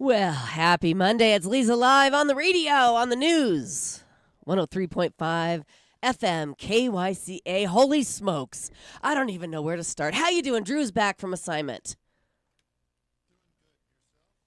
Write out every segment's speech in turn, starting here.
Well, happy Monday. It's Leza live on the radio, on the news. 103.5 FM KYCA. Holy smokes. I don't even know where to start. How you doing? Drew's back from assignment.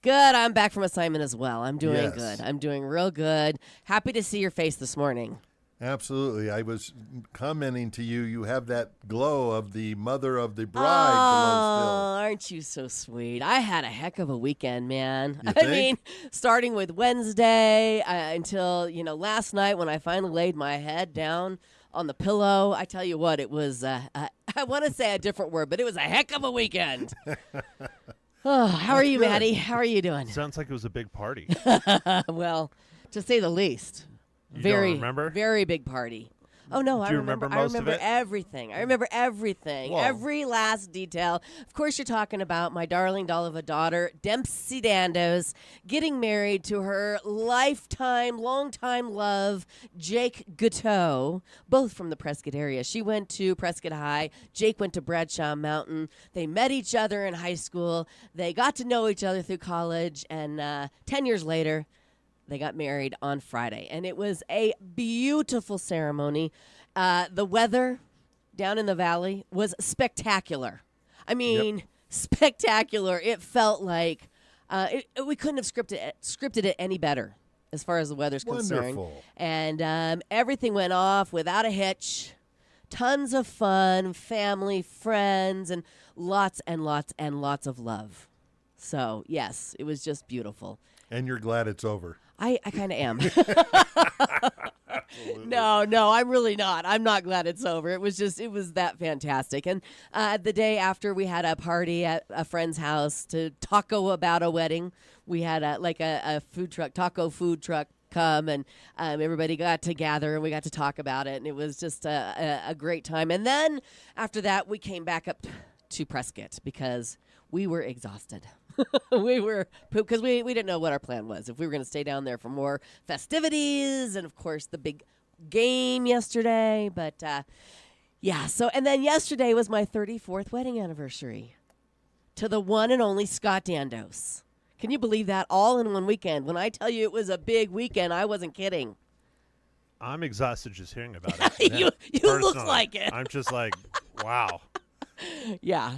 Good. I'm back from assignment as well. I'm doing good. I'm doing real good. Happy to see your face this morning. Absolutely. I was commenting to you, you have that glow of the mother of the bride Oh, aren't you so sweet? I had a heck of a weekend, man. You think? Mean, starting with Wednesday until, last night when I finally laid my head down on the pillow. I tell you what, it was, I want to say a different word, but it was a heck of a weekend. Oh, how are you, good. Maddie? How are you doing? Sounds like it was a big party. Well, to say the least. You don't remember? Very big party. Oh, no, Do you remember most of it? Everything. I remember everything. Whoa. Every last detail. Of course, you're talking about my darling doll of a daughter, Dempsey Dandos, getting married to her longtime love, Jake Gutteau, both from the Prescott area. She went to Prescott High. Jake went to Bradshaw Mountain. They met each other in high school. They got to know each other through college. And 10 years later, they got married on Friday, and it was a beautiful ceremony. The weather down in the valley was spectacular. I mean, spectacular. It felt like we couldn't have scripted it any better as far as the weather's concerned. Wonderful. And everything went off without a hitch. Tons of fun, family, friends, and lots of love. So, yes, it was just beautiful. And you're glad it's over. I kind of am. No, I'm really not. I'm not glad it's over. It was that fantastic. And the day after, we had a party at a friend's house to taco about a wedding. We had a food truck, taco food truck come, and everybody got to gather and we got to talk about it. And it was just a great time. And then after that, we came back up to Prescott because we were exhausted. We were pooped because we didn't know what our plan was. If we were going to stay down there for more festivities and, of course, the big game yesterday. But, yeah. So, and then yesterday was my 34th wedding anniversary to the one and only Scott Dandos. Can you believe that? All in one weekend. When I tell you it was a big weekend, I wasn't kidding. I'm exhausted just hearing about it. You look like it. I'm just like, wow. Yeah.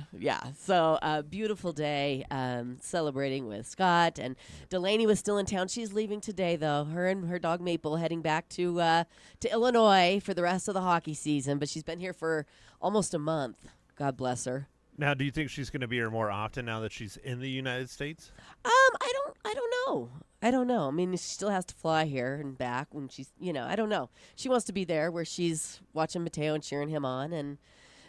So beautiful day celebrating with Scott. And Delaney was still in town. She's leaving today, though. Her and her dog Maple heading back to Illinois for the rest of the hockey season. But she's been here for almost a month. God bless her. Now, do you think she's going to be here more often now that she's in the United States? I don't know. I mean, she still has to fly here and back when she's, I don't know. She wants to be there where she's watching Mateo and cheering him on. And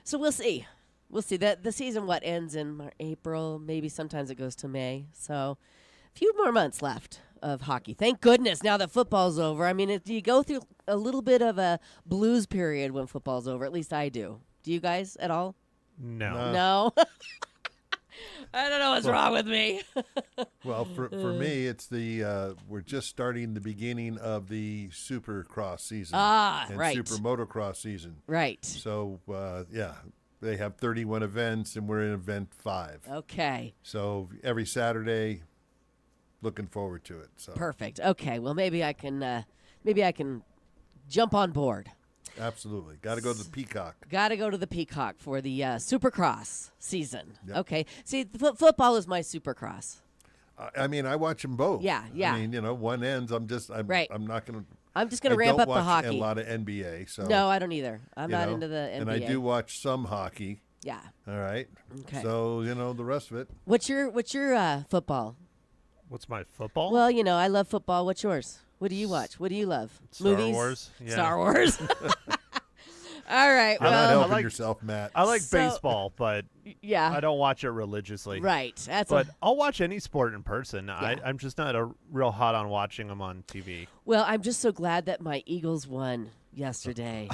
so we'll see. We'll see. The season, ends in April. Maybe sometimes it goes to May. So a few more months left of hockey. Thank goodness now that football's over. I mean, you go through a little bit of a blues period when football's over. At least I do. Do you guys at all? No. I don't know what's wrong with me. Well, for me, it's we're just starting the beginning of the Supercross season. And right. Super Motocross season. Right. So, they have 31 events, and we're in event 5. Okay. So every Saturday, looking forward to it. So Perfect. Okay. Well, maybe I can jump on board. Absolutely. Got to go to the Peacock. Got to go to the Peacock for the Supercross season. Yep. Okay. See, football is my Supercross. I mean, I watch them both. Yeah. I mean, one ends. I'm Right. I'm not going to. I'm just going to ramp up the I hockey. don't watch a lot of NBA. So No, I don't either. I'm not into the NBA. And I do watch some hockey. Yeah. All right. Okay. So the rest of it. What's your football? What's my football? Well, I love football. What's yours? What do you watch? What do you love? Star Movies? Wars. Yeah. Star Wars. All right. You're not Well, helping like- yourself, Matt. I like So- baseball, but yeah. I don't watch it religiously. Right. But I'll watch any sport in person. Yeah. I'm just not real hot on watching them on TV. Well, I'm just so glad that my Eagles won yesterday.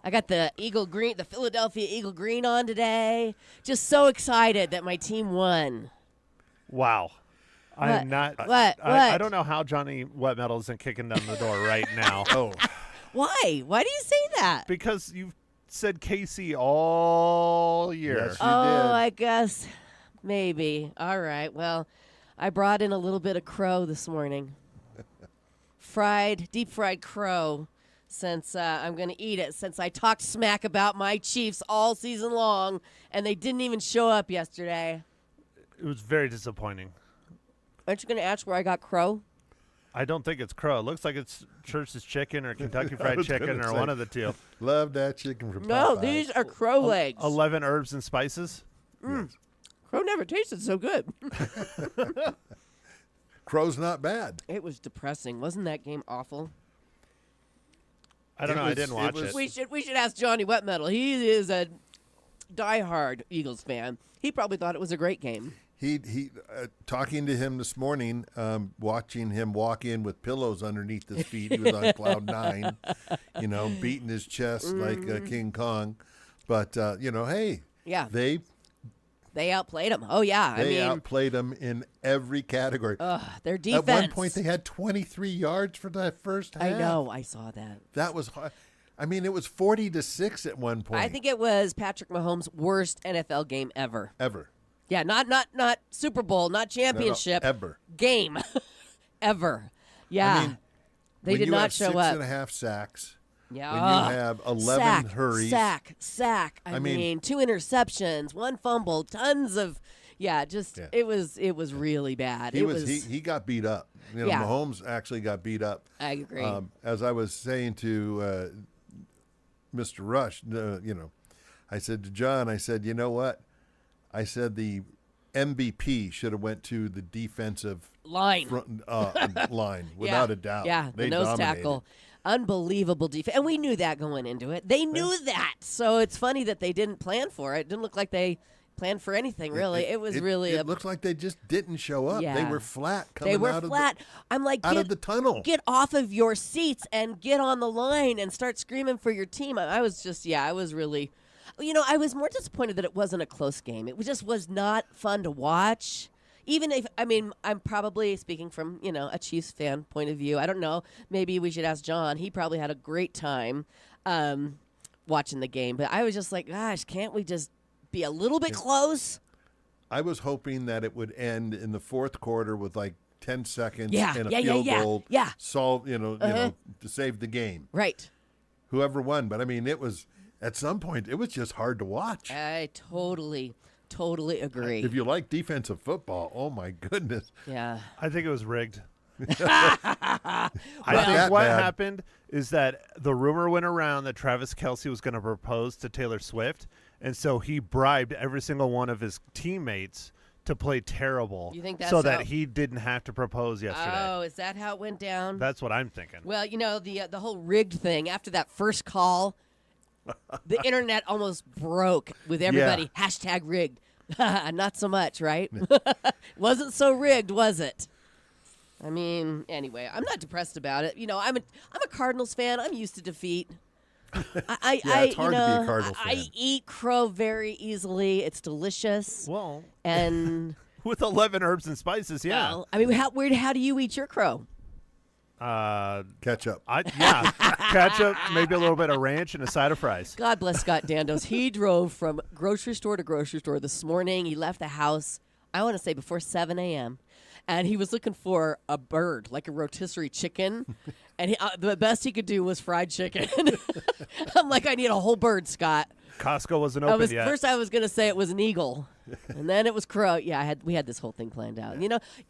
I got the Philadelphia Eagle green on today. Just so excited that my team won. Wow. What? I'm not. What? I don't know how Johnny Wet Metal isn't kicking down the door right now. Oh, Why? Why do you say that? Because you've said KC all year. Yes, you Oh, did. I guess maybe. All right. Well, I brought in a little bit of crow this morning. Deep fried crow, since I'm going to eat it, since I talked smack about my Chiefs all season long, and they didn't even show up yesterday. It was very disappointing. Aren't you going to ask where I got crow? I don't think it's crow. It looks like it's Church's Chicken or Kentucky Fried was Chicken gonna or say. one of the two. Love that chicken from No, Popeyes. these are crow legs. 11 herbs and spices. Yes. Crow never tasted so good. Crow's not bad. It was depressing. Wasn't that game awful? I don't It know. I was- didn't it watch was- it. We should ask Johnny Wet Metal. He is a diehard Eagles fan. He probably thought it was a great game. He talking to him this morning, watching him walk in with pillows underneath his feet. He was on cloud 9, beating his chest like King Kong. But hey, Yeah. they outplayed him. Oh yeah, outplayed him in every category. their defense. At one point, they had 23 yards for that first half. I know. I saw that. That was hard. I mean, it was 40-6 at one point. I think it was Patrick Mahomes' worst NFL game ever. ever. Yeah, not Super Bowl, not championship. ever. Game ever. Yeah. I mean, they when did you not have show 6.5 up. sacks, Yeah. when you have 11 hurries. Sack. I mean- mean, 2 interceptions, 1 fumble, tons of it was really bad. He got beat up. Yeah. Mahomes actually got beat up. I agree. As I was saying to Mr. Rush, I said to John, I said, you know what? I said the MVP should have went to the defensive Line. line, without a doubt. Yeah, They the nose dominated. tackle. Unbelievable defense. And we knew that going into it. They knew that. So it's funny that they didn't plan for it. It didn't look like they planned for anything, really. It was really It looked like they just didn't show up. They Yeah. were flat coming They were out flat. I'm like, out of the tunnel. Get off of your seats and get on the line and start screaming for your team. I was just, I was really, I was more disappointed that it wasn't a close game. It just was not fun to watch. Even if, I'm probably speaking from, a Chiefs fan point of view. I don't know. Maybe we should ask John. He probably had a great time watching the game. But I was just like, gosh, can't we just be a little bit close? I was hoping that it would end in the fourth quarter with like 10 seconds Yeah, and a yeah, field yeah, goal. yeah. Solve, to save the game. Right. Whoever won. But it was, at some point, it was just hard to watch. I totally agree. If you like defensive football, oh my goodness. Yeah. I think it was rigged. Not I think that what bad. happened is that the rumor went around that Travis Kelce was going to propose to Taylor Swift, and so he bribed every single one of his teammates to play terrible You think that's so that how- he didn't have to propose yesterday. Oh, is that how it went down? That's what I'm thinking. Well, the whole rigged thing after that first call, the internet almost broke with everybody hashtag rigged. Not so much, right? Wasn't so rigged, was it? Anyway, I'm not depressed about it. I'm a Cardinals fan. I'm used to defeat. It's hard to be a Cardinals I fan. eat crow very easily. It's delicious. Well, And with 11 herbs and spices, yeah. well, how do you eat your crow? Ketchup. Ketchup, maybe a little bit of ranch and a side of fries. God bless Scott Dandos. He drove from grocery store to grocery store this morning. He left the house, I want to say before 7 a.m., and he was looking for a bird, like a rotisserie chicken, and the best he could do was fried chicken. I'm like, I need a whole bird, Scott. Costco wasn't open yet. First I was going to say it was an eagle, and then it was crow. Yeah, we had this whole thing planned out.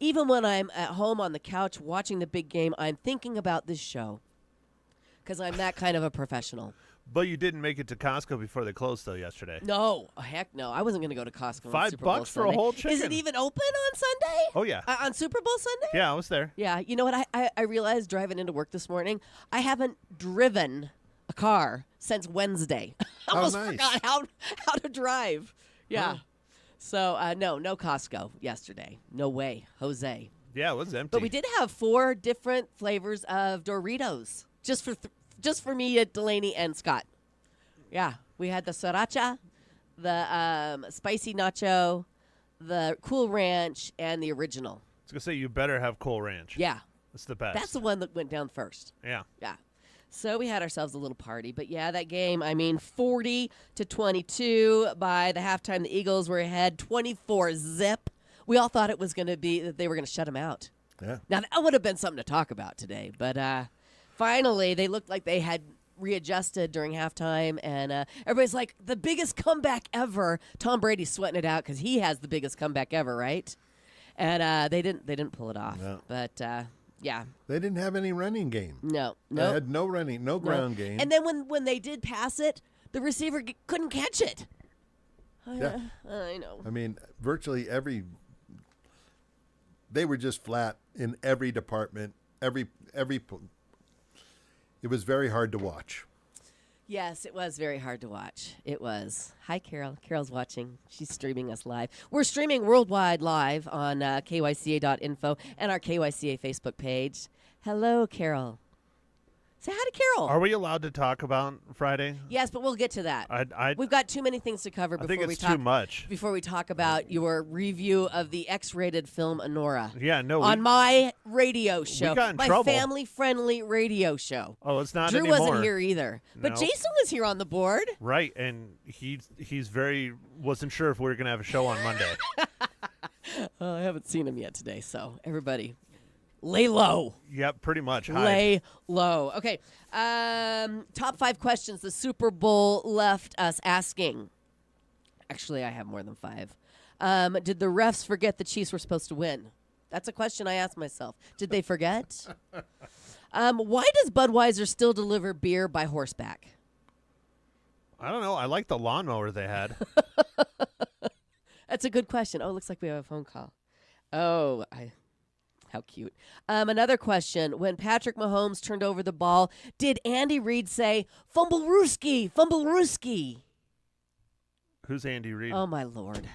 Even when I'm at home on the couch watching the big game, I'm thinking about this show because I'm that kind of a professional. But you didn't make it to Costco before they closed, though, yesterday. No, heck no. I wasn't going to go to Costco on Super Bowl $5 for a Sunday. whole Is it chicken. even open on Sunday? Oh, yeah. On Super Bowl Sunday? Yeah, I was there. Yeah. You know what? I realized driving into work this morning, I haven't driven a car since Wednesday. I almost nice. forgot how to drive. Yeah. So, no Costco yesterday. No way, Jose. Yeah, it was empty. But we did have 4 different flavors of Doritos just for me, Delaney, and Scott. Yeah, we had the sriracha, the spicy nacho, the Cool Ranch, and the original. I was going to say, you better have Cool Ranch. Yeah, It's the best. that's the one that went down first. Yeah. Yeah. So we had ourselves a little party. But, yeah, that game, 40-22. By the halftime, the Eagles were ahead 24-zip. We all thought it was going to be that they were going to shut them out. Yeah. Now, that would have been something to talk about today. But finally, they looked like they had readjusted during halftime. And everybody's like, the biggest comeback ever. Tom Brady's sweating it out because he has the biggest comeback ever, right? And they didn't pull it off. No. But, yeah. They didn't have any running game. No. They had no running, no ground game. And then when they did pass it, the receiver couldn't catch it. Yeah. I know. Virtually they were just flat in every department. It was very hard to watch. Yes, it was very hard to watch. It was. Hi, Carol. Carol's watching. She's streaming us live. We're streaming worldwide live on kyca.info and our KYCA Facebook page. Hello, Carol. Say hi to Carol. Are we allowed to talk about Friday? Yes, but we'll get to that. I We've got too many things to cover I before think we it's talk. too much. Before we talk about your review of the X-rated film Honora. Yeah, no. On my radio show. got in my trouble. family-friendly radio show. Oh, it's not Drew anymore. wasn't here either. But No. Jason was here on the board. Right, and he's very wasn't sure if we were going to have a show on Monday. I haven't seen him yet today, so everybody lay low. Yep, pretty much. Hi. Lay low. Okay. Top 5 questions the Super Bowl left us asking. Actually, I have more than 5. Did the refs forget the Chiefs were supposed to win? That's a question I asked myself. Did they forget? Why does Budweiser still deliver beer by horseback? I don't know. I like the lawnmower they had. That's a good question. Oh, looks like we have a phone call. Oh, how cute. Another question. When Patrick Mahomes turned over the ball, did Andy Reid say, fumble Rooski, fumble Rooski? Who's Andy Reid? Oh, my Lord.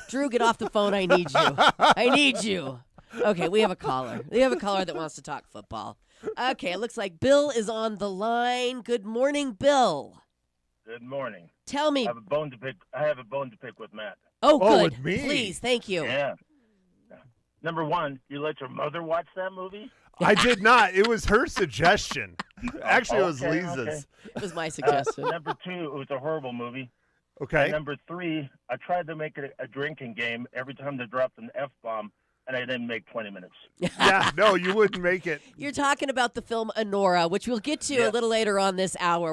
Drew, get off the phone. I need you. I need you. Okay, we have a caller. We have a caller that wants to talk football. Okay, it looks like Bill is on the line. Good morning, Bill. Good morning. Tell me. I have a bone to pick with Matt. Oh, Oh, good. with me? Please, thank you. Yeah. Number one, you let your mother watch that movie? I did not. It was her suggestion. Actually, it was Okay, Leza's. okay. It was my suggestion. Number two, it was a horrible movie. Okay. And number three, I tried to make it a drinking game every time they dropped an F-bomb, and I didn't make 20 minutes. Yeah, no, you wouldn't make it. You're talking about the film Honora, which we'll get to a little later on this hour.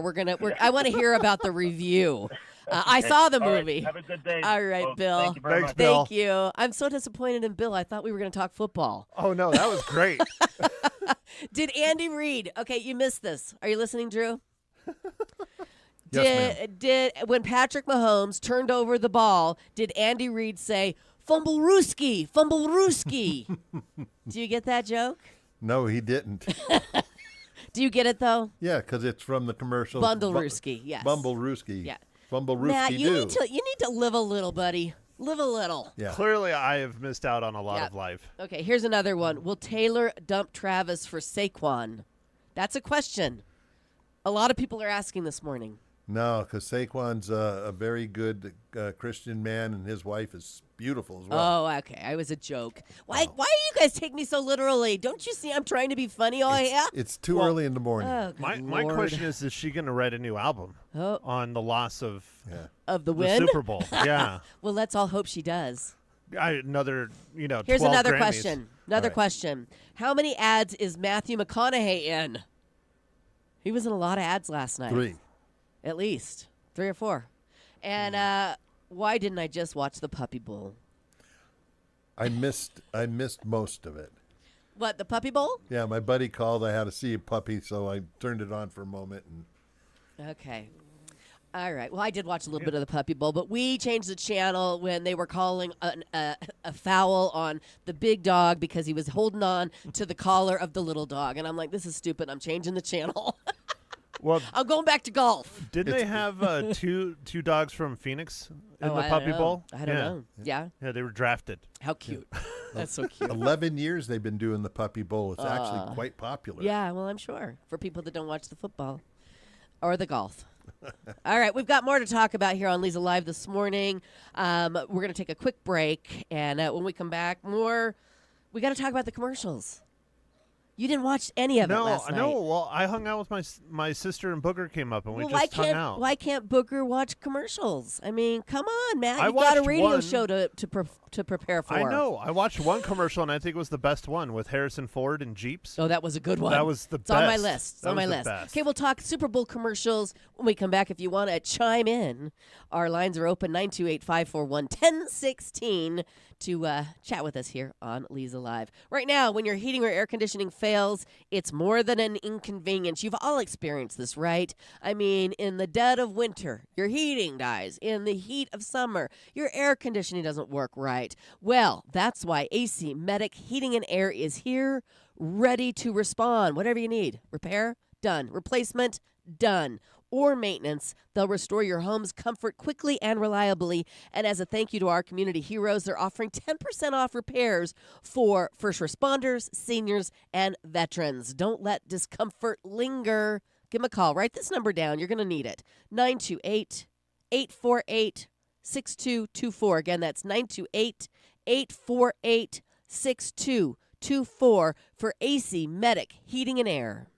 I want to hear about the review. I saw the All right, movie. have a good day. All right, folks. Bill. Thank you very Thanks, much. Bill. Thank you. I'm so disappointed in Bill. I thought we were going to talk football. Oh, no, that was great. Did Andy Reid? Okay, you missed this. Are you listening, Drew? Yes, did when Patrick Mahomes turned over the ball, did Andy Reid say, fumble Rooski, fumble Rooski? Do you get that joke? No, he didn't. Do you get it, though? Yeah, because it's from the commercial. Bundle Rooski, yes. Bumble Rooski. Yeah. Bumble Matt, Rooski you do. need to live a little, buddy. Live a little. Yeah. Clearly, I have missed out on a lot Yeah. of life. Okay, here's another one. Will Taylor dump Travis for Saquon? That's a question. A lot of people are asking this morning. No, because Saquon's a very good Christian man, and his wife is beautiful as well. Oh, okay. I was a joke. Why do you guys take me so literally? Don't you see I'm trying to be funny? Oh, yeah? It's too early in the morning. Oh, good My Lord. question is she going to write a new album Oh. on the loss of Yeah. Of the the win? Super Bowl? Yeah. Well, let's all hope she does. Another, Here's 12 another Grammys. question. Another All right. question. How many ads is Matthew McConaughey in? He was in a lot of ads last night. 3. At least 3 or 4. And why didn't I just watch the Puppy Bowl? I missed most of it. What, the Puppy Bowl? Yeah, my buddy called. I had to see a puppy, so I turned it on for a moment. And Okay. All right. Well, I did watch a little bit of the Puppy Bowl, but we changed the channel when they were calling a foul on the big dog because he was holding on to the collar of the little dog. And I'm like, this is stupid. I'm changing the channel. Well, I'm going back to golf. didn't they have two dogs from Phoenix in the I Puppy don't know. Bowl? I don't Yeah. know. Yeah. Yeah, they were drafted. How cute. That's so cute. 11 years they've been doing the puppy bowl. It's actually quite popular. Yeah, well, I'm sure for people that don't watch the football or the golf. All right, we've got more to talk about here on Leza Live this morning. We're going to take a quick break, and when we come back, we got to talk about the commercials. You didn't watch any of it last night. No. Well, I hung out with my sister and Booger came up and we Well, just hung out. why can't Booger watch commercials? I mean, come on, Matt. I You've got a watched radio one. show to prepare for. I know. I watched one commercial and I think it was the best one with Harrison Ford and Jeeps. Oh, that was a good one. That was the It's on my best. list. It's That on my was the list. best. Okay, we'll talk Super Bowl commercials when we come back. If you want to chime in, our lines are open 928-541-1016 to chat with us here on Leza Live. Right now, when your heating or air conditioning fails, it's more than an inconvenience. You've all experienced this, right? I mean, in the dead of winter, your heating dies. In the heat of summer, your air conditioning doesn't work right. Well, that's why AC Medic Heating and Air is here, ready to respond. Whatever you need. Repair? Done. Replacement? Done. Or maintenance, they'll restore your home's comfort quickly and reliably. And as a thank you to our community heroes, they're offering 10% off repairs for first responders, seniors, and veterans. Don't let discomfort linger. Give them a call. Write this number down. You're going to need it. 928-848-6224. Again, that's 928-848-6224 for AC Medic Heating and Air.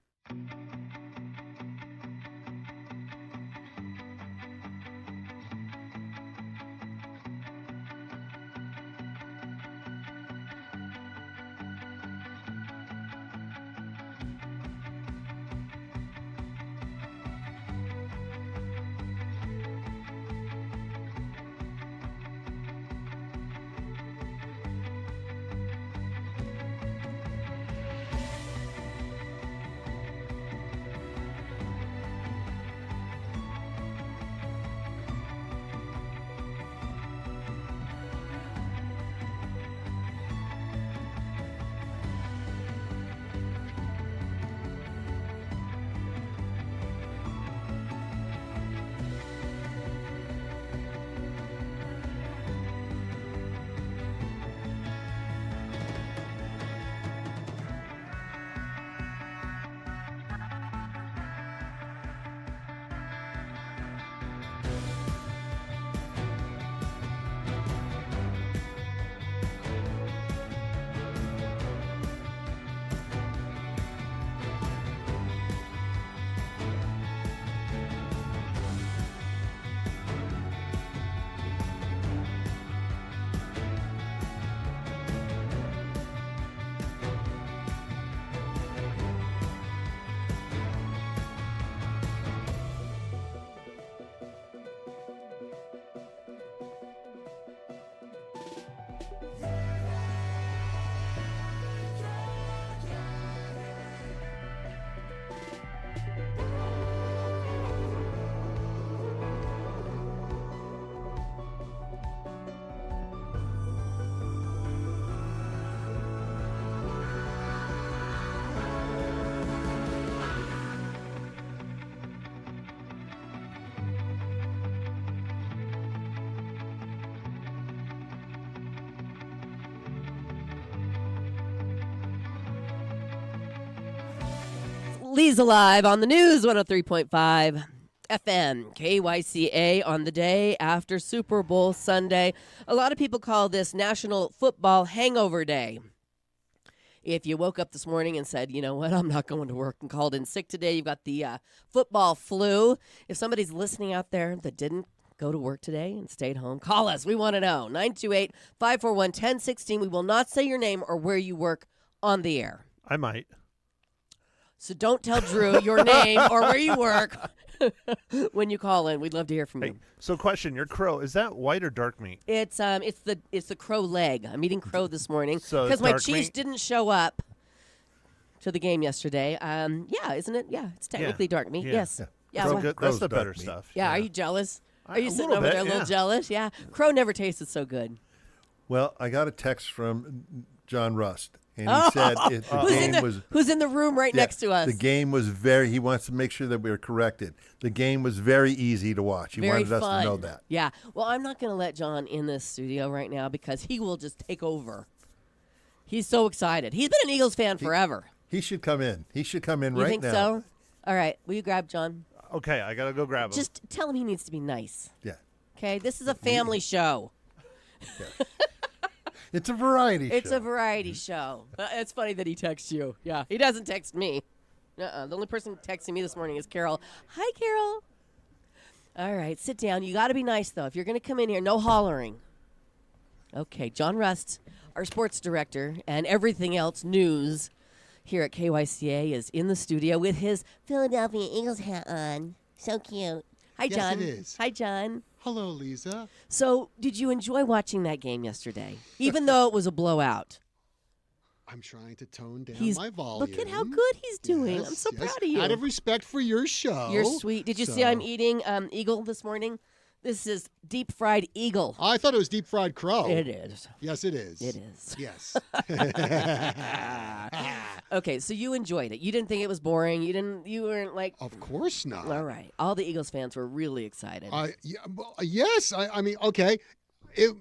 Leza live on the news 103.5 FM, KYCA on the day after Super Bowl Sunday. A lot of people call this National Football Hangover Day. If you woke up this morning and said, you know what, I'm not going to work and called in sick today, you've got the football flu. If somebody's listening out there that didn't go to work today and stayed home, call us. We want to know. 928-541-1016. We will not say your name or where you work on the air. I might. So don't tell Drew your name or where you work when you call in. We'd love to hear from you. So question, your crow, is that white or dark meat? It's the crow leg. I'm eating crow this morning So because it's my dark Chiefs meat? didn't show up to the game yesterday. Yeah, isn't it? Yeah, it's technically dark meat. Yeah. Yes. Yeah. Crow- why- that's Crow's the dark better meat. stuff. yeah. Are you jealous? Are you A sitting little over bit, there a little yeah. jealous? Yeah. Crow never tasted so good. Well, I got a text from John Rust, and he said Who's in the room right next to us? The game was he wants to make sure that we were corrected. The game was very easy to watch. He Very wanted us fun. to know that. Yeah. Well, I'm not going to let John in this studio right now because he will just take over. He's so excited. He's been an Eagles fan forever. He should come in. He should come in You right think now. so? All right. Will you grab John? Okay, I got to go grab him. Just tell him he needs to be nice. Yeah. Okay? This is a family show. It's a variety show. It's a variety show. It's funny that he texts you. Yeah. He doesn't text me. The only person texting me this morning is Carol. Hi, Carol. All right. Sit down. You got to be nice, though. If you're going to come in here, no hollering. Okay. John Rust, our sports director and everything else news here at KYCA, is in the studio with his Philadelphia Eagles hat on. So cute. Hi, Yes, John. it is. Hi, John. Hello, Leza. So, did you enjoy watching that game yesterday, even though it was a blowout? I'm trying to tone down He's my volume. look at how good he's doing. I'm Yes, so yes. proud of you. Out of respect for your show. You're sweet. Did you see I'm So- eating eagle this morning? This is deep fried eagle. I thought it was deep fried crow. It is. Yes, it is. It is. Yes. Okay, so you enjoyed it. You didn't think it was boring. You weren't like, Of course not. all right. All the Eagles fans were really excited. Yes. I mean, okay.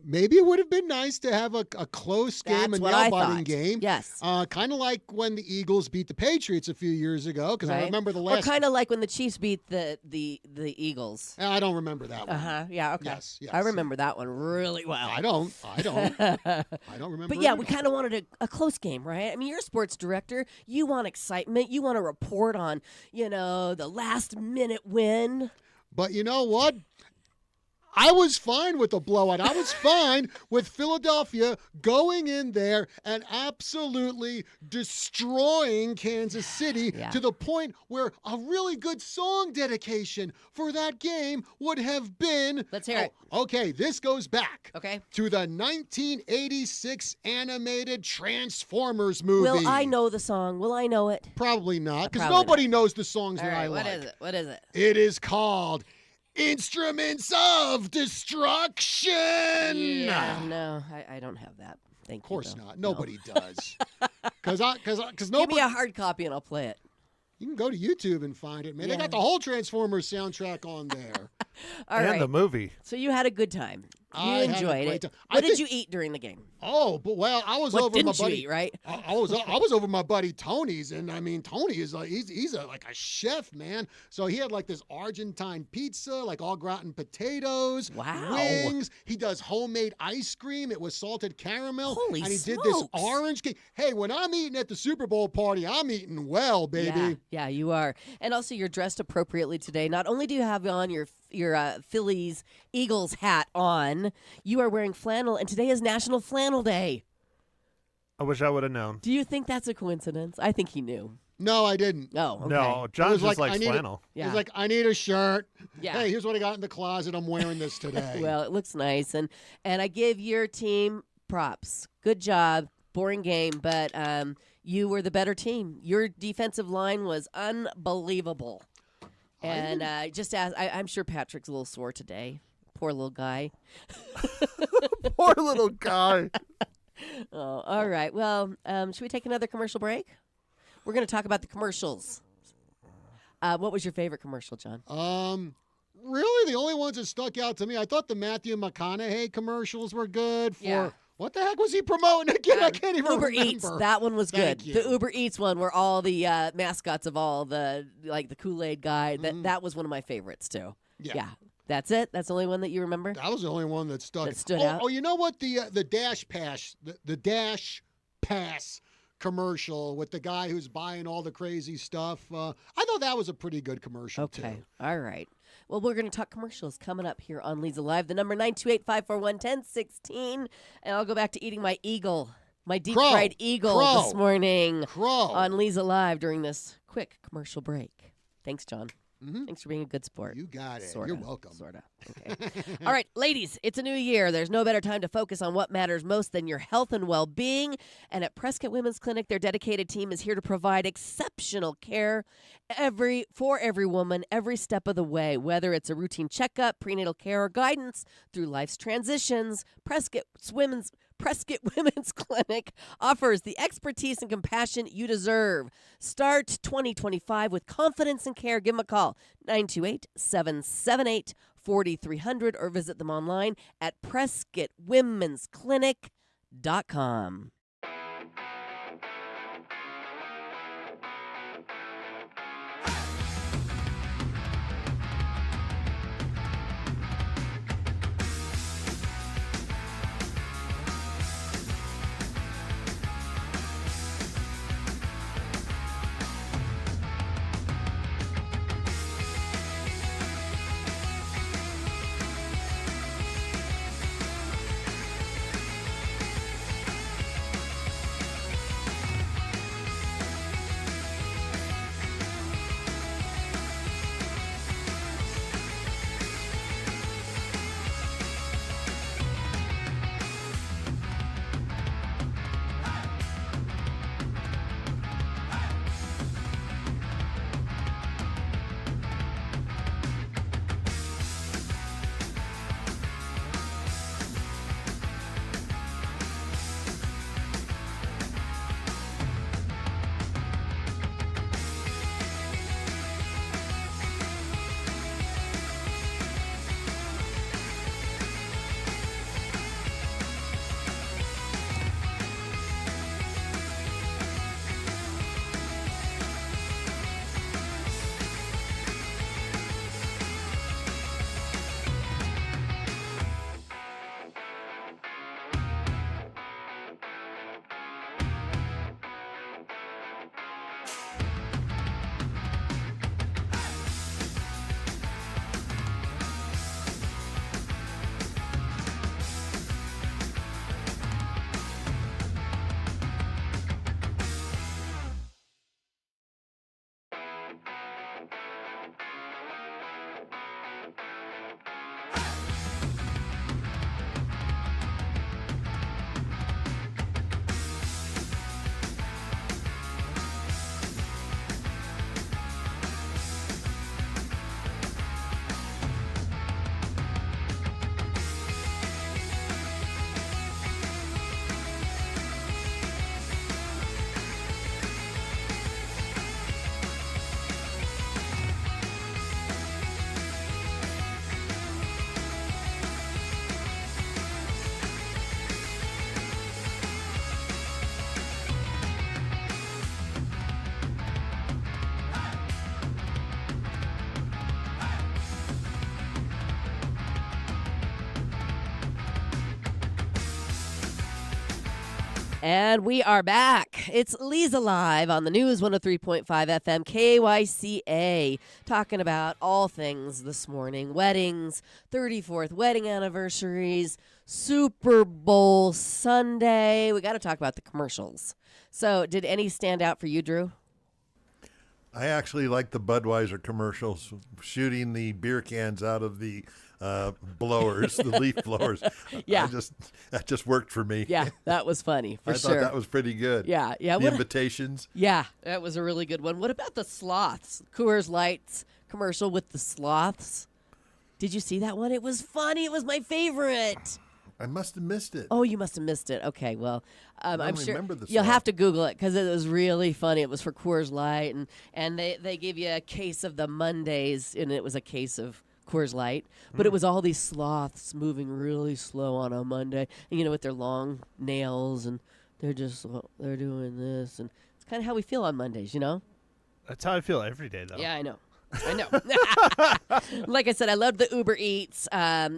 Maybe it would have been nice to have a close game, That's a what I nail-biting thought. game. Yes. Kind of like when the Eagles beat the Patriots a few years ago, because I Right? remember the Or last. kind of like when the Chiefs beat the Eagles. I don't remember that one. Yeah. Okay. Yes, yes. I remember that one really well. I don't. I don't remember. But yeah, it we at all. kind of wanted a close game, right? I mean, you're a sports director. You want excitement. You want to report on, the last minute win. But you know what? I was fine with the blowout. I was fine with Philadelphia going in there and absolutely destroying Kansas City Yeah. to the point where a really good song dedication for that game would have been. Let's hear it. Okay, this goes back Okay. to the 1986 animated Transformers movie. Will I know the song? Will I know it? Probably not, because Probably nobody knows the songs All that right. I like. What is it? What is it? It is called Instruments of Destruction. Yeah. No, I don't have that. Thank you. Of course though. not. No. Nobody does. Because Give nobody. me a hard copy and I'll play it. You can go to YouTube and find it, man. They Yeah. got the whole Transformers soundtrack on there. All and right. the movie. So you had a good time. You I had a enjoyed great it. time. What I did think- you eat during the game? Oh, but well, I was What over my didn't you buddy. eat, right? I was over my buddy Tony's, and I mean Tony is like he's like a chef, man. So he had like this Argentine pizza, like au gratin potatoes, Wow. wings. He does homemade ice cream. It was salted caramel, Holy and he did this smokes. orange cake. Hey, when I'm eating at the Super Bowl party, I'm eating well, baby. Yeah, you are. And also, you're dressed appropriately today. Not only do you have on your Phillies Eagles hat on, you are wearing flannel, and today is National Flannel Day. I wish I would have known. Do you think that's a coincidence? I think he knew. No, I didn't. Oh, okay. No, It John was just like, likes I need flannel. It Yeah. was like, I need a shirt. Yeah. Hey, here's what I got in the closet. I'm wearing this today. Well, it looks nice, and I give your team props. Good job. Boring game, but you were the better team. Your defensive line was unbelievable. And just as I'm sure Patrick's a little sore today. Poor little guy. Poor little guy. Oh, all right. Well, should we take another commercial break? We're going to talk about the commercials. What was your favorite commercial, John? Really, the only ones that stuck out to me, I thought the Matthew McConaughey commercials were good for Yeah. What the heck was he promoting again? I can't even Uber remember. Eats. That one was good. Thank you. The Uber Eats one, where all the mascots of all the Kool-Aid guy. That was one of my favorites too. Yeah. That's it. That's the only one that you remember. That was the only one that stuck. That stood out. Oh, you know what? The Dash Pass, the Dash Pass commercial with the guy who's buying all the crazy stuff. I thought that was a pretty good commercial too. Okay. All right. Well, we're going to talk commercials coming up here on Leza Live. The number 928-541-1016. And I'll go back to eating my eagle, my deep-fried eagle this morning on Leza Live during this quick commercial break. Thanks, John. Thanks for being a good sport. You got it. Sorta. You're welcome. Sorta. Okay. All right, ladies, it's a new year. There's no better time to focus on what matters most than your health and well-being. And at Prescott Women's Clinic, their dedicated team is here to provide exceptional care for every woman, every step of the way. Whether it's a routine checkup, prenatal care, or guidance through life's transitions, Prescott Women's Clinic offers the expertise and compassion you deserve. Start 2025 with confidence and care. Give them a call, 928-778-4300, or visit them online at PrescottWomen'sClinic.com. And we are back. It's Leza Live on the News 103.5 FM KYCA, talking about all things this morning. Weddings, 34th wedding anniversaries, Super Bowl Sunday. We got to talk about the commercials. So did any stand out for you, Drew? I actually like the Budweiser commercials, shooting the beer cans out of the blowers, the leaf blowers. Yeah. That just worked for me. Yeah, that was funny, for I sure. thought that was pretty good. Yeah. The invitations. Yeah, that was a really good one. What about the sloths? Coors Light's commercial with the sloths. Did you see that one? It was funny. It was my favorite. I must have missed it. Oh, you must have missed it. Okay, well, I'm sure remember the you'll sloth. have to Google it because it was really funny. It was for Coors Light, and they gave you a case of the Mondays, and it was a case of Coors Light, but it was all these sloths moving really slow on a Monday, and, with their long nails, and they're doing this, and it's kind of how we feel on Mondays, That's how I feel every day, though. Yeah, I know. Like I said, I loved the Uber Eats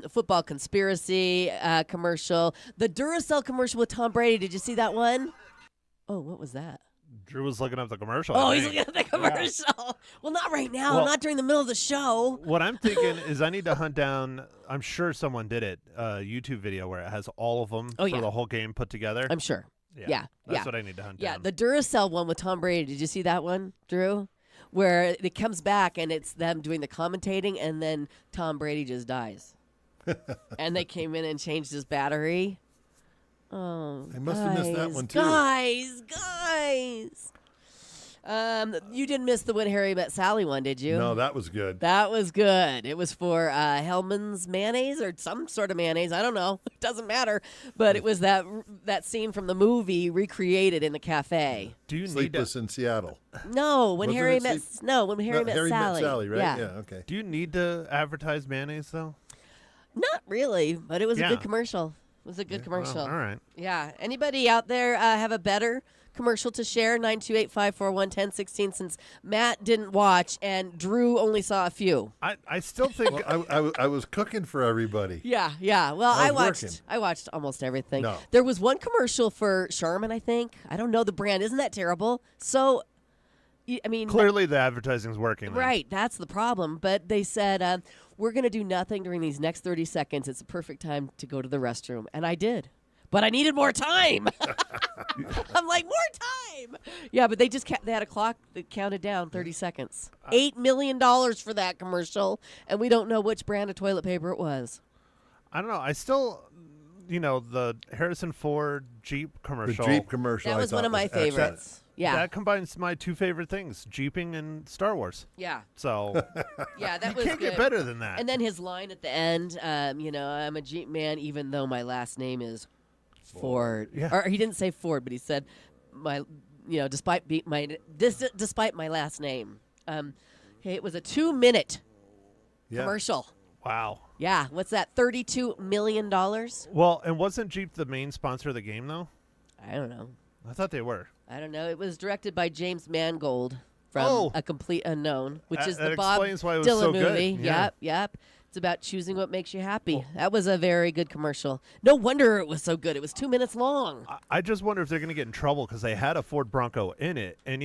football conspiracy commercial, the Duracell commercial with Tom Brady. Did you see that one? Oh, what was that? Drew was looking up the commercial. Oh, I he's think. looking at the commercial. Well, not right now. Well- Not during the middle of the show. What I'm thinking is I need to hunt down, I'm sure someone did it, a YouTube video where it has all of them for the whole game put together. I'm sure. Yeah. That's what I need to hunt Yeah, down. the Duracell one with Tom Brady. Did you see that one, Drew? Where it comes back and it's them doing the commentating, and then Tom Brady just dies. And they came in and changed his battery. Oh, I must have missed that one, too. Guys. You didn't miss the When Harry Met Sally one, did you? No, that was good. That was good. It was for Hellman's mayonnaise or some sort of mayonnaise. I don't know. It doesn't matter. But it was that scene from the movie recreated in the cafe. Do you need Sleepless to, in Seattle. No, when Wasn't Harry it met Sleep- no, when Harry met Harry Sally. met Sally, right? Yeah. Okay. do you need to advertise mayonnaise, though? Not really, but it was a Yeah. good commercial. It was a good commercial. Well, all right. Yeah. Anybody out there have a better commercial to share? 928-541-1016, since Matt didn't watch and Drew only saw a few. I still think Well, I was cooking for everybody. Yeah, yeah. Well, I I was watched. working. I watched almost everything. No. There was one commercial for Charmin, I think. I don't know the brand. Isn't that terrible? So, I mean, clearly the advertising's working. then. right. That's the problem. But they said we're going to do nothing during these next 30 seconds. It's a perfect time to go to the restroom, and I did. But I needed more time. I'm like, more time. Yeah, but they had a clock that counted down 30 seconds. $8 million for that commercial, and we don't know which brand of toilet paper it was. I don't know. I still, the Harrison Ford Jeep The commercial. Jeep commercial. That I was one thought of my excellent. favorites. Yeah. That combines my two favorite things, Jeeping and Star Wars. Yeah. So Yeah, that you was can't good. get better than that. And then his line at the end, I'm a Jeep man even though my last name is Ford. Yeah. Or he didn't say Ford, but he said despite my last name. Okay, it was a 2-minute Yeah. commercial. Wow. Yeah, what's that? $32 million? Well, and wasn't Jeep the main sponsor of the game, though? I don't know. I thought they were. I don't know. It was directed by James Mangold from Oh. A Complete Unknown, which is the That Bob explains why it was Dylan so good. movie. Yeah. Yep. It's about choosing what makes you happy. That was a very good commercial. No wonder it was so good. It was 2 minutes long. I just wonder if they're going to get in trouble because they had a Ford Bronco in it. And,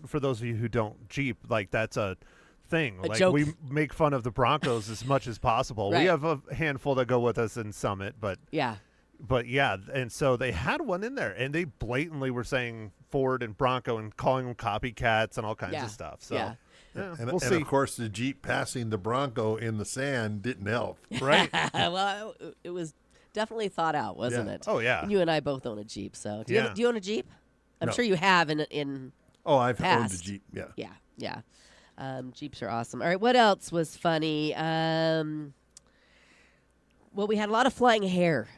for those of you who don't Jeep, like that's a thing. A like joke. we make fun of the Broncos as much as possible. Right. We have a handful that go with us in Summit, but Yeah. yeah, and so they had one in there, and they blatantly were saying Ford and Bronco and calling them copycats and all kinds Yeah. of stuff. So Yeah. And, we'll and see. of course, the Jeep passing the Bronco in the sand didn't help. Right? Well, it was definitely thought out, wasn't Yeah. it? Oh, yeah. And you and I both own a Jeep, so do Yeah. you own a Jeep? I'm No. sure you have in Oh, I've owned a Past. Jeep. Yeah. Yeah. Jeeps are awesome. All right, what else was funny? Well, we had a lot of flying hair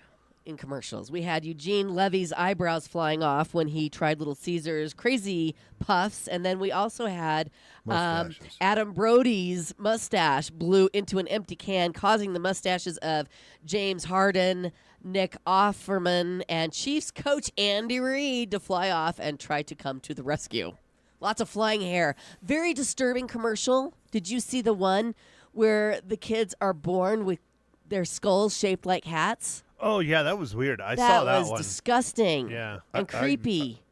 in commercials. We had Eugene Levy's eyebrows flying off when he tried Little Caesar's crazy puffs, and then we also had Mustaches. Adam Brody's mustache blew into an empty can, causing the mustaches of James Harden, Nick Offerman, and Chiefs coach Andy Reid to fly off and try to come to the rescue. Lots of flying hair. Very disturbing commercial. Did you see the one where the kids are born with their skulls shaped like hats? Oh, yeah, that was weird. I That saw that was one. disgusting Yeah. and creepy.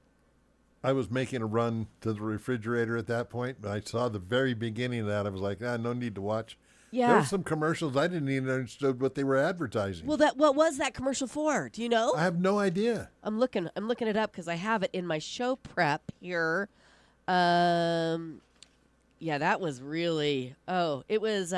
I was making a run to the refrigerator at that point, and I saw the very beginning of that. I was like, no need to watch. There Yeah. were some commercials I didn't even understand what they were advertising. Well, what was that commercial for? Do you know? I have no idea. I'm looking it up because I have it in my show prep here. Yeah, that was really. Oh, it was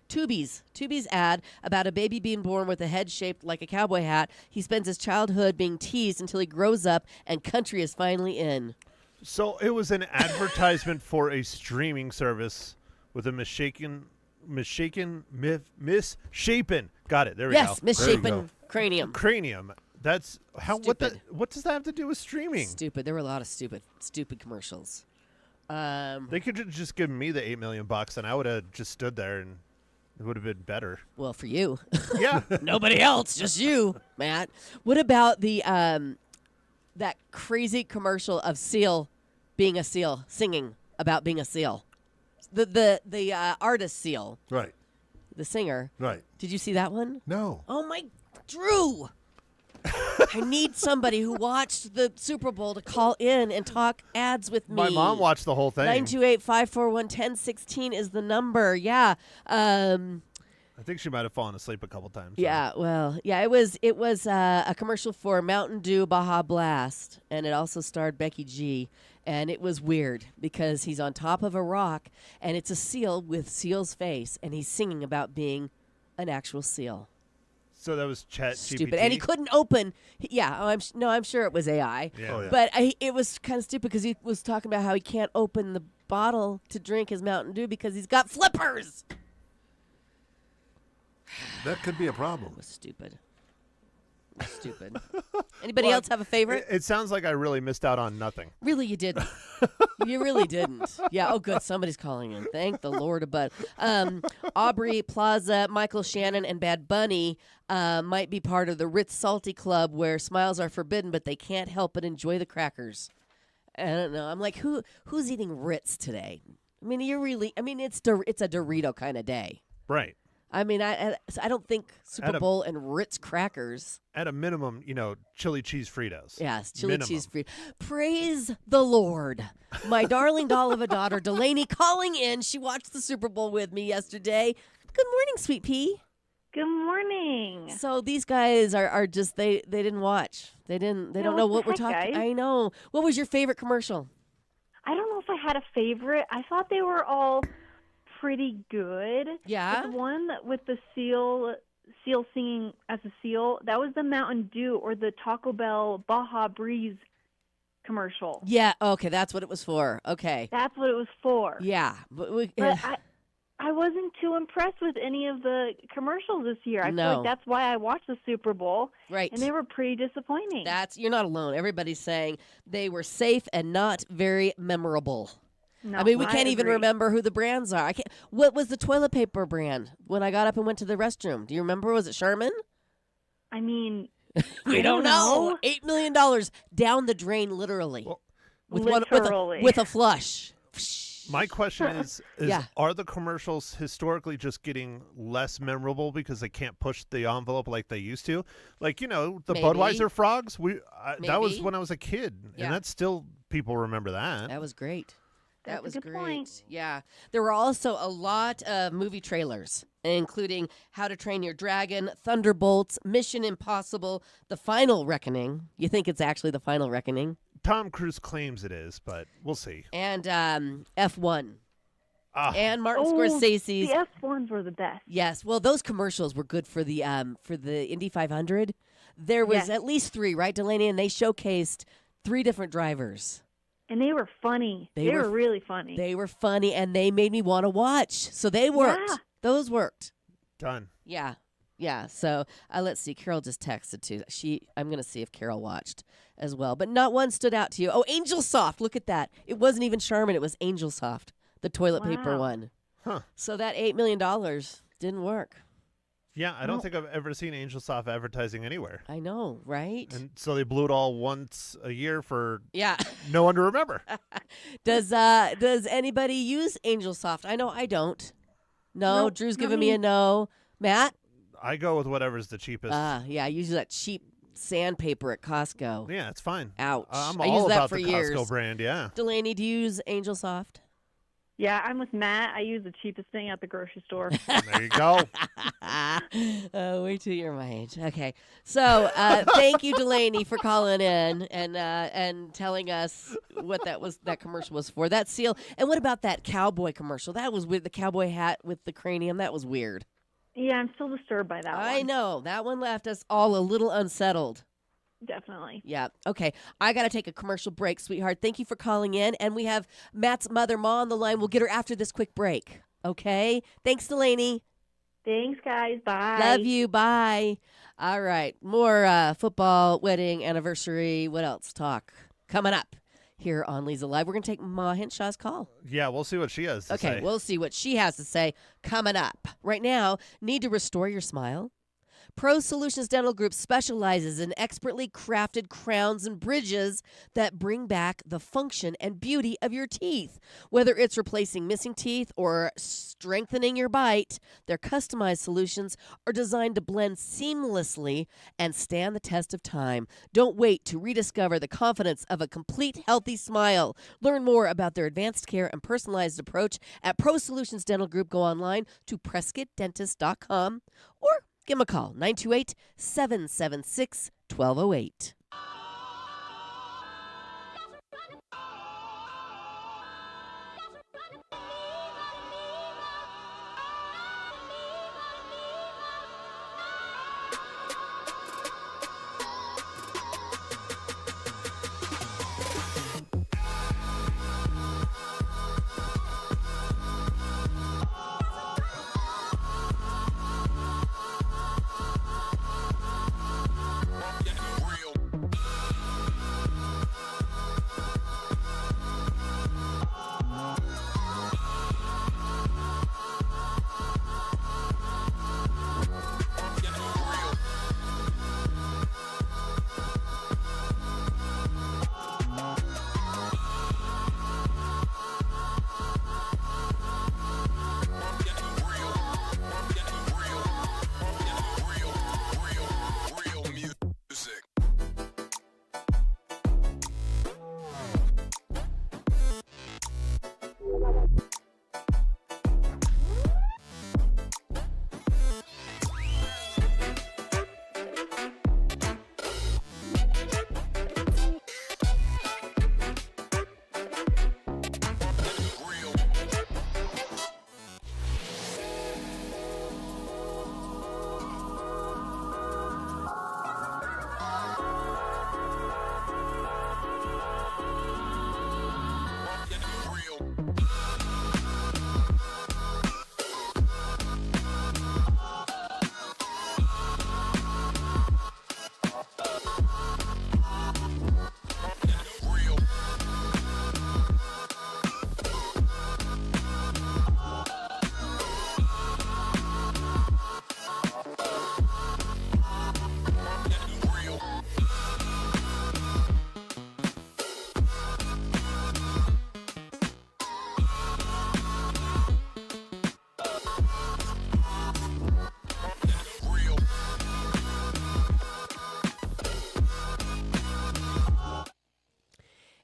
Tubi's ad about a baby being born with a head shaped like a cowboy hat. He spends his childhood being teased until he grows up, and country is finally in. So it was an advertisement for a streaming service with a misshapen. Got it. There we Yes, go. There you misshapen go. cranium. Cranium. That's how. Stupid. What does that have to do with streaming? Stupid. There were a lot of stupid commercials. They could just give me the $8 million, and I would have just stood there and It would have been better. Well, for you. Yeah. Nobody else, just you, Matt. What about the that crazy commercial of Seal being a seal, singing about being a seal? The artist Seal, Right. the singer. Right. Did you see that one? No. Oh my, Drew! I need somebody who watched the Super Bowl to call in and talk ads with me. My mom watched the whole thing. 928-541-1016 is the number. Yeah. I think she might have fallen asleep a couple times. Yeah, well, yeah, it was a commercial for Mountain Dew Baja Blast, and it also starred Becky G. And it was weird because he's on top of a rock, and it's a seal with Seal's face, and he's singing about being an actual seal. So that was Chat Stupid, GPT. and he couldn't open. Yeah, I'm sure it was AI. Yeah. Oh, yeah. But it was kind of stupid because he was talking about how he can't open the bottle to drink his Mountain Dew because he's got flippers. That could be a problem. It was stupid. It was stupid. Anybody else have a favorite? It sounds like I really missed out on nothing. Really, you didn't. You really didn't. Yeah. Oh, good. Somebody's calling in. Thank the Lord above. Aubrey Plaza, Michael Shannon, and Bad Bunny might be part of the Ritz Salty Club, where smiles are forbidden, but they can't help but enjoy the crackers. I don't know. I'm like, who's eating Ritz today? I mean, it's a Dorito kind of day. Right. I mean, I don't think Super Bowl and Ritz crackers. At a minimum, chili cheese Fritos. Yes, chili Minimum. cheese free. Praise the Lord. My darling doll of a daughter, Delaney, calling in. She watched the Super Bowl with me yesterday. Good morning, sweet pea. Good morning. So these guys are just they didn't watch. They don't know what we're the heck, talking. guys? I know. What was your favorite commercial? I don't know if I had a favorite. I thought they were all pretty good. Yeah? But the one with the seal singing as a seal, that was the Mountain Dew or the Taco Bell Baja Breeze commercial. Yeah. Okay, that's what it was for. Okay. That's what it was for. Yeah. But I wasn't too impressed with any of the commercials this year. I No. feel like that's why I watched the Super Bowl. Right. And they were pretty disappointing. You're not alone. Everybody's saying they were safe and not very memorable. No, I mean, we can't even agree. remember who the brands are. I can't. What was the toilet paper brand when I got up and went to the restroom? Do you remember? Was it Sherman? I mean, We I don't don't know. know. $8 million down the drain, literally, Well, Literally. with a flush. My question is Yeah. are the commercials historically just getting less memorable because they can't push the envelope like they used to? Like, the Maybe. Budweiser frogs, that was Maybe. when I was a kid, Yeah. and that's still, people remember that. That was great. That That's a was good great. point. Yeah. There were also a lot of movie trailers, including How to Train Your Dragon, Thunderbolts, Mission Impossible, The Final Reckoning. You think it's actually The Final Reckoning? Tom Cruise claims it is, but we'll see. And F1. And Martin Oh, Scorsese's. the F1s were the best. Yes. Well, those commercials were good for the Indy 500. There was Yes. at least 3, right, Delaney? And they showcased 3 different drivers. And they were funny. They They were were really funny. They were funny, and they made me want to watch. So they worked. Yeah. Those worked. Done. Yeah. Yeah. So let's see. Carol just texted too. I'm going to see if Carol watched as well. But not one stood out to you. Oh, Angel Soft. Look at that. It wasn't even Charmin. It was Angel Soft, the toilet paper Wow. one. Huh. So that $8 million didn't work. Yeah, I don't No. think I've ever seen Angel Soft advertising anywhere. I know, right? And so they blew it all once a year for Yeah. no one to remember. Does anybody use Angel Soft? I know I don't. No, Nope, Drew's not giving me me. a no. Matt? I go with whatever's the cheapest. Yeah, I use that cheap sandpaper at Costco. Yeah, it's fine. Ouch. I'm I all used that about for the years. Costco brand, yeah. Delaney, do you use Angel Soft? Yeah, I'm with Matt. I use the cheapest thing at the grocery store. There you go. Wait till you're my age. Okay, so thank you, Delaney, for calling in and telling us what that commercial was for. That seal. And what about that cowboy commercial? That was with the cowboy hat with the cranium. That was weird. Yeah, I'm still disturbed by that one. I know that one left us all a little unsettled. Definitely. Yeah. Okay. I got to take a commercial break, sweetheart. Thank you for calling in. And we have Matt's mother, Ma, on the line. We'll get her after this quick break. Okay. Thanks, Delaney. Thanks, guys. Bye. Love you. Bye. All right. More football, wedding, anniversary. What else? Talk coming up here on Leza Live. We're going to take Ma Henshaw's call. Yeah, we'll see what she has to say. Okay, we'll see what she has to say coming up. Right now, need to restore your smile? Pro Solutions Dental Group specializes in expertly crafted crowns and bridges that bring back the function and beauty of your teeth. Whether it's replacing missing teeth or strengthening your bite, their customized solutions are designed to blend seamlessly and stand the test of time. Don't wait to rediscover the confidence of a complete healthy smile. Learn more about their advanced care and personalized approach at Pro Solutions Dental Group. Go online to PrescottDentist.com or give them a call, 928-776-1208.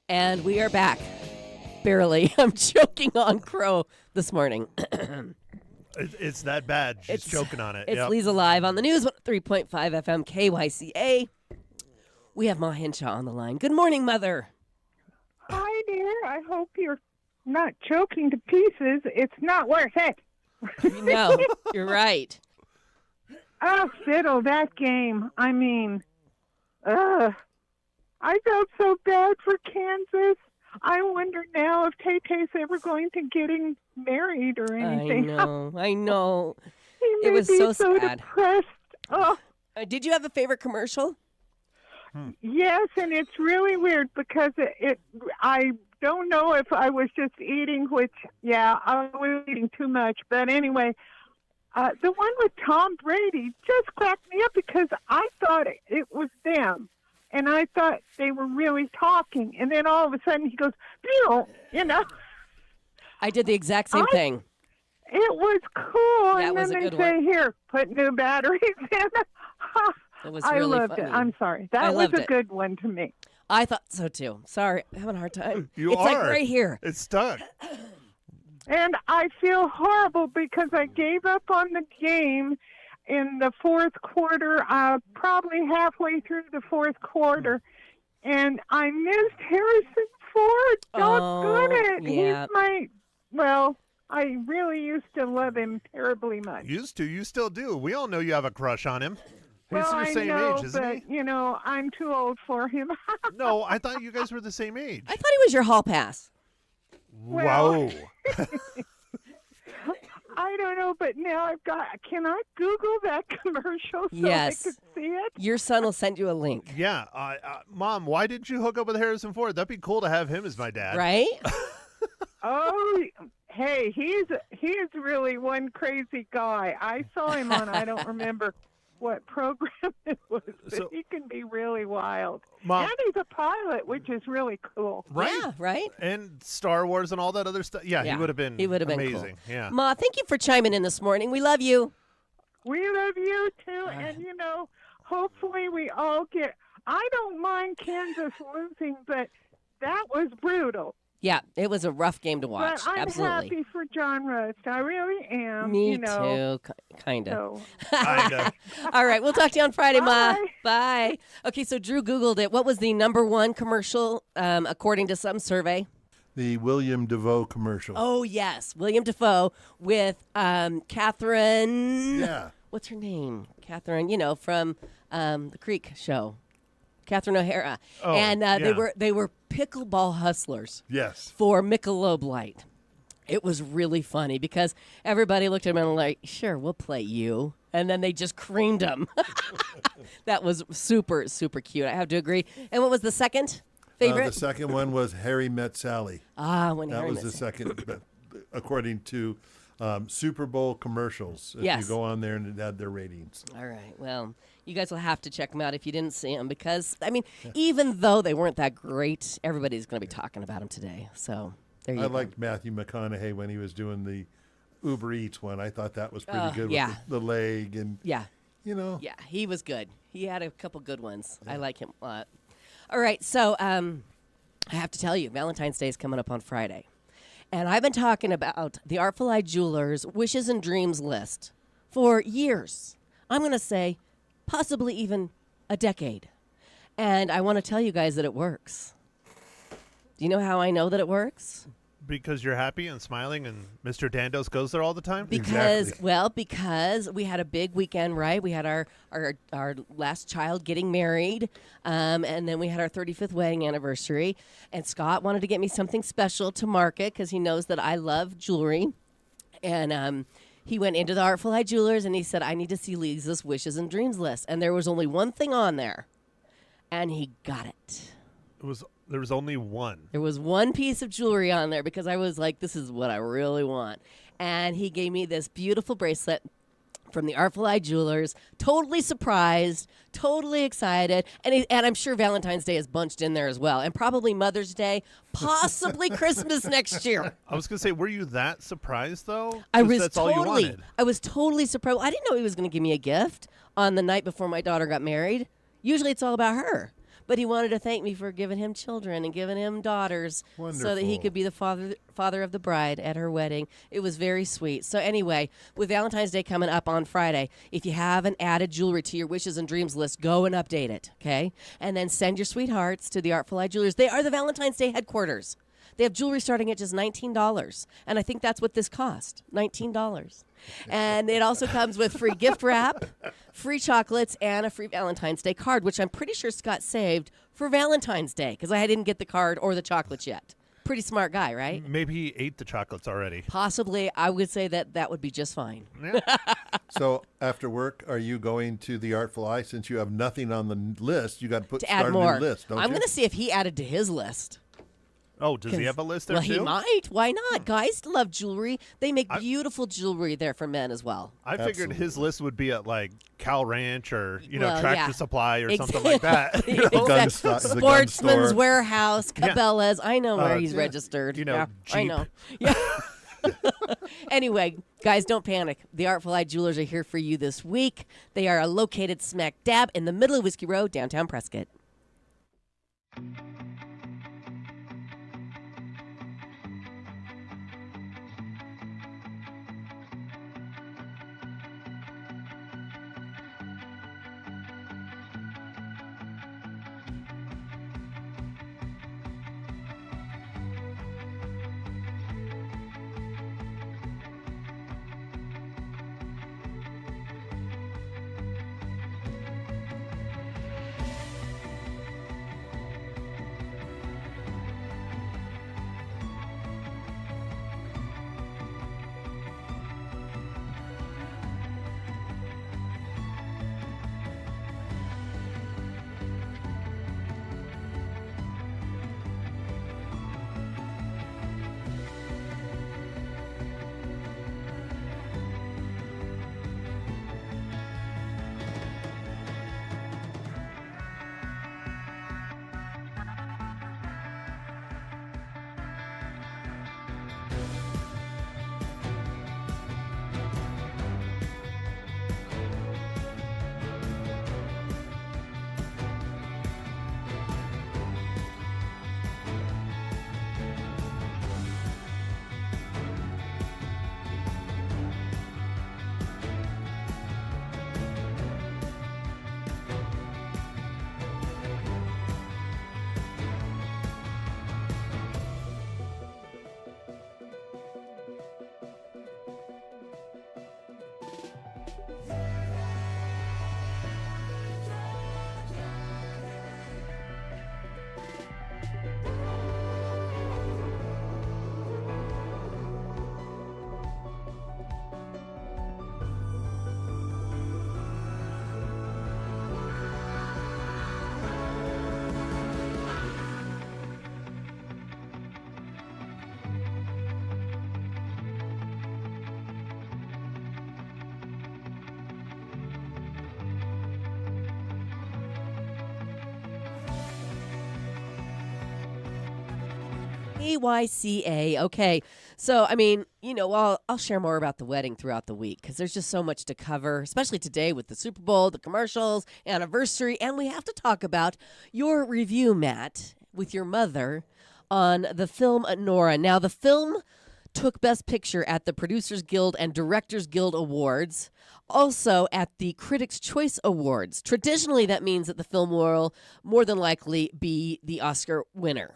And we are back. Barely. I'm choking on Crow this morning. It's that bad. She's choking on it. It's Yep. Leza Live on the news, 3.5 FM KYCA. We have Ma Henshaw on the line. Good morning, Mother. Hi, dear. I hope you're not choking to pieces. It's not worth it. No, you're right. Oh, fiddle, that game. I mean, I felt so bad for Kansas. I wonder now if Tay-Tay's ever going to getting married or anything. I know. He It made was me so sad. depressed. Oh, Did you have a favorite commercial? yes, and it's really weird because I don't know if I was just eating, I was eating too much. But anyway, the one with Tom Brady just cracked me up because I thought it was them. And I thought they were really talking. And then all of a sudden he goes, Bill, I did the exact same thing. It was cool. That and was then a they good say, one. here, put new batteries in. It was I really loved funny. it. I'm sorry. I That was loved a it. good one to me. I thought so too. Sorry, I'm having a hard time. You it's are. like right here. It's stuck. And I feel horrible because I gave up on the game in the fourth quarter, probably halfway through the fourth quarter. And I missed Harrison Ford. Doggone it. yeah. He's I really used to love him terribly much. Used to. You still do. We all know you have a crush on him. He's Well, your I same know, age, isn't but, he? I'm too old for him. No, I thought you guys were the same age. I thought he was your hall pass. Well- Whoa. I don't know, but now I've got. Can I Google that commercial so Yes. I can see it? Your son will send you a link, Yeah. Mom, why didn't you hook up with Harrison Ford? That'd be cool to have him as my dad. right? Oh, hey, he is really one crazy guy. I saw him on. I don't remember what program it was, but So- he can be really wild. Mom, And he's a pilot, which is really cool. right? Yeah, right? And Star Wars and all that other stuff. Yeah, Yeah, he would have been. he would have been cool. amazing. Yeah. Ma, thank you for chiming in this morning. We love you. We love you too, and hopefully we all get. I don't mind Kansas losing, but that was brutal. Yeah, it was a rough game to watch. But I'm Absolutely. happy for John Rust. I really am. Me know. too, kind of. So. Kinda. All right, we'll talk to you on Friday, Ma. Bye. Bye. Okay, so Drew Googled it. What was the number one commercial according to some survey? The William DeVoe commercial. Oh, yes. William Dafoe with Catherine. Yeah. What's her name? Catherine, from the Creek show. Catherine O'Hara. Oh, and yeah. they were pickleball hustlers Yes. for Michelob Light. It was really funny because everybody looked at him and like, sure, we'll play you. And then they just creamed him. That was super, super cute. I have to agree. And what was the second favorite? The second one was Harry Met Sally. When That Harry was met the Sally. second, but according to Super Bowl commercials. If Yes. you go on there and it had their ratings. All right. Well, you guys will have to check them out if you didn't see them because, even though they weren't that great, everybody's going to be talking about them today. So there you I go. liked Matthew McConaughey when he was doing the Uber Eats one. I thought that was pretty good yeah. with the leg and, Yeah. Yeah. He was good. He had a couple good ones. I like him a lot. All right. So I have to tell you, Valentine's Day is coming up on Friday. And I've been talking about the Artful Eye Jewelers Wishes and Dreams list for years. I'm going to say possibly even a decade. And I want to tell you guys that it works. Do you know how I know that it works? Because you're happy and smiling, and Mr. Dandos goes there all the time. Because we had a big weekend, right? We had our last child getting married, and then we had our 35th wedding anniversary. And Scott wanted to get me something special to mark it because he knows that I love jewelry. And he went into the Artful Eye Jewelers and he said, I need to see Leza's Wishes and Dreams list. And there was only one thing on there, and he got it. There was only one. There was one piece of jewelry on there because I was like, this is what I really want. And he gave me this beautiful bracelet from the Artful Eye Jewelers. Totally surprised, totally excited. And I'm sure Valentine's Day is bunched in there as well. And probably Mother's Day, possibly Christmas next year. I was going to say, were you that surprised, though? I 'Cause was that's all you wanted. I was totally surprised. I didn't know he was going to give me a gift on the night before my daughter got married. Usually it's all about her. But he wanted to thank me for giving him children and giving him daughters so that he Wonderful. could be the father of the bride at her wedding. It was very sweet. So anyway, with Valentine's Day coming up on Friday, if you haven't added jewelry to your wishes and dreams list, go and update it, okay? And then send your sweethearts to the Artful Eye Jewelers. They are the Valentine's Day headquarters. They have jewelry starting at just $19. And I think that's what this cost, $19. And it also comes with free gift wrap, free chocolates, and a free Valentine's Day card, which I'm pretty sure Scott saved for Valentine's Day because I didn't get the card or the chocolates yet. Pretty smart guy, right? Maybe he ate the chocolates already. Possibly, I would say that would be just fine. Yeah. So after work, are you going to the Artful Eye? Since you have nothing on the list, you got to To start add a more. new list, don't I'm you? going to see if he added to his list. Oh, does he have a list there, Well, too? he might. Why not? Guys love jewelry. They make beautiful jewelry there for men as well. I figured his list would be at, like, Cal Ranch or, Well, Tractor yeah. Supply or something like that. The gun sto- the gun Sportsman's store. Warehouse, Yeah. Cabela's. I know where he's yeah. registered. You know, yeah, I Jeep. know. Yeah. Anyway, guys, don't panic. The Artful Eye Jewelers are here for you this week. They are located smack dab in the middle of Whiskey Road, downtown Prescott. KYCA. Okay. So, I mean, I'll share more about the wedding throughout the week because there's just so much to cover, especially today with the Super Bowl, the commercials, anniversary, and we have to talk about your review, Matt, with your mother on the film Nora. Now, the film took Best Picture at the Producers Guild and Directors Guild Awards, also at the Critics' Choice Awards. Traditionally, that means that the film will more than likely be the Oscar winner.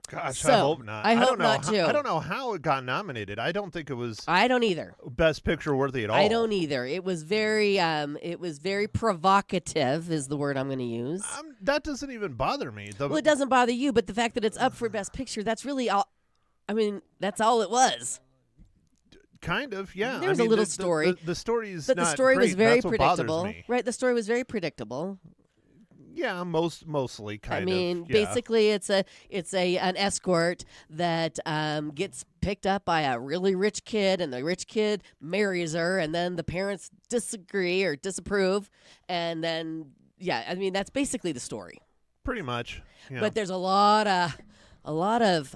Gosh, So, I hope not. I hope don't know not, how, too. I don't know how it got nominated. I don't think it was I don't either. Best Picture worthy at all. I don't either. It was very provocative is the word I'm going to use. That doesn't even bother me. Well, it doesn't bother you, but the fact that it's up for Best Picture, that's really all. I mean, that's all it was. Kind of, yeah. There's I a mean, little story. The story's But not the story was great. very That's what bothers predictable. me. Right, the story was very predictable. Yeah, mostly kind I mean, of. Yeah. basically, it's an escort that gets picked up by a really rich kid, and the rich kid marries her, and then the parents disagree or disapprove, and then I mean that's basically the story. Pretty much. Yeah. But there's a lot of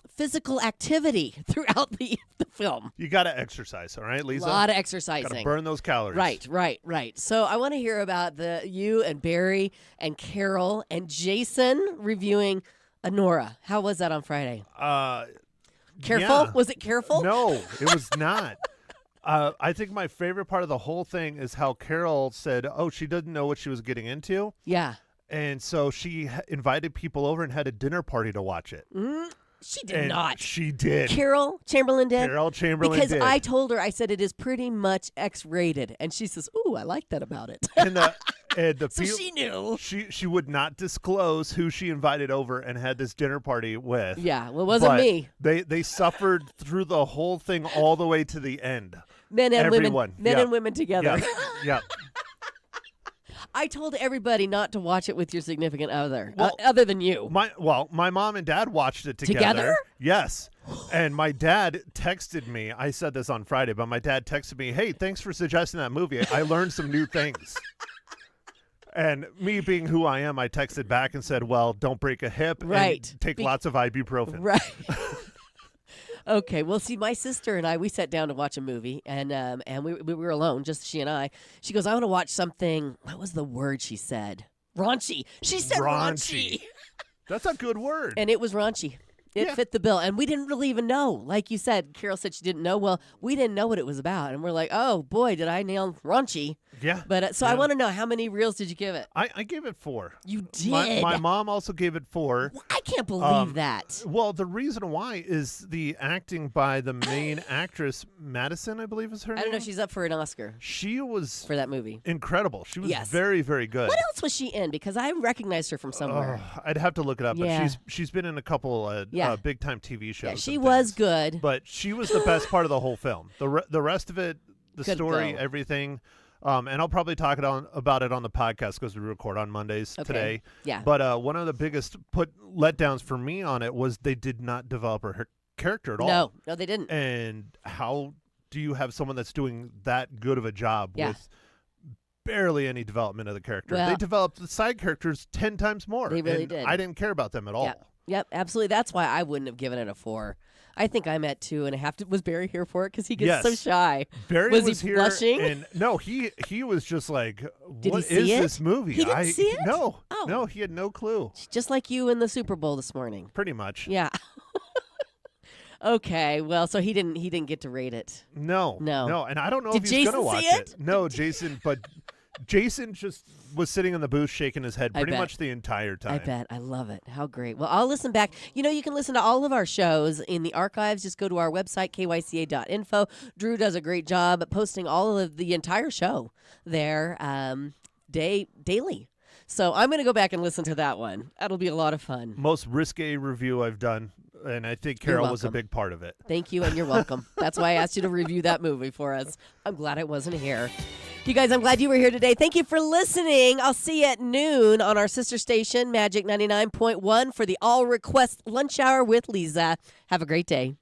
physical activity throughout the film. You got to exercise, all right, A Leza? lot of Got exercising. to burn those calories. Right. So I want to hear about you and Barry and Carol and Jason reviewing Nora. How was that on Friday? Careful? Yeah. Was it careful? No, it was not. I think my favorite part of the whole thing is how Carol said, she didn't know what she was getting into. Yeah. And so she invited people over and had a dinner party to watch it. She did And not. She did. Carol Chamberlain did? Carol Chamberlain because did. I told her, I said it is pretty much X-rated. And she says, ooh, I like that about it. And the So she knew. She would not disclose who she invited over and had this dinner party with. Yeah, well, it wasn't But me. They suffered through the whole thing all the way to the end. Men and Everyone. women. Men Yeah. and women together. Yeah. Yeah. I told everybody not to watch it with your significant other, Well, other than you. My mom and dad watched it together. Together? Yes. And my dad texted me. I said this on Friday, but my dad texted me, "Hey, thanks for suggesting that movie. I learned some new things." And me being who I am, I texted back and said, "Well, don't break a hip Right. and take lots of ibuprofen." Right. Okay. Well, see, my sister and I, we sat down to watch a movie, and we were alone, just she and I. She goes, "I want to watch something." What was the word she said? Raunchy. She said raunchy. That's a good word. And it was raunchy. It fit the bill. And we didn't really even know. Like you said, Carol said she didn't know. Well, we didn't know what it was about. And we're like, oh, boy, did I nail raunchy. Yeah. But so I want to know, how many reels did you give it? I gave it 4. You did? My mom also gave it 4. I can't believe that. Well, the reason why is the acting by the main actress, Madison, I believe is her I name. don't know if she's up for an Oscar She was for that movie. incredible. She was Yes. very, very good. What else was she in? Because I recognized her from somewhere. I'd have to look it up, Yeah. but she's been in a couple Yeah. big time TV shows. Yeah, she and was things. good. But she was the best part of the whole film. The rest of it, the Good story, go. everything. And I'll probably talk about it on the podcast because we record on Mondays Okay. today. Yeah. But one of the biggest letdowns for me on it was they did not develop her character at all. No, they didn't. And how do you have someone that's doing that good of a job Yeah. with barely any development of the character? Well- They developed the side characters 10 times more. They really and did. I didn't care about them at all. Yeah. Yep, absolutely. That's why I wouldn't have given it a 4. I think I'm at 2.5. Was Barry here for it? Because he gets so Yes. shy. Barry Was was he here, blushing? and no, he was just like, Did he "What see is it? this movie?" He didn't see it? No, Oh. no, he had no clue. Just like you in the Super Bowl this morning. Pretty much. Yeah. Okay. Well, so he didn't get to rate it. No, No. and I don't know Did if he's Jason gonna see watch it? No, Jason, but Jason just was sitting in the booth shaking his head I pretty bet. much the entire time. I bet. I love it. How great. Well, I'll listen back. You can listen to all of our shows in the archives. Just go to our website, kyca.info. Drew does a great job at posting all of the entire show there daily. So I'm going to go back and listen to that one. That'll be a lot of fun. Most risque review I've done, and I think Carol was a welcome. big part of it. Thank you, and you're welcome. That's why I asked you to review that movie for us. I'm glad I wasn't here. You guys, I'm glad you were here today. Thank you for listening. I'll see you at noon on our sister station, Magic 99.1, for the All Request Lunch Hour with Leza. Have a great day.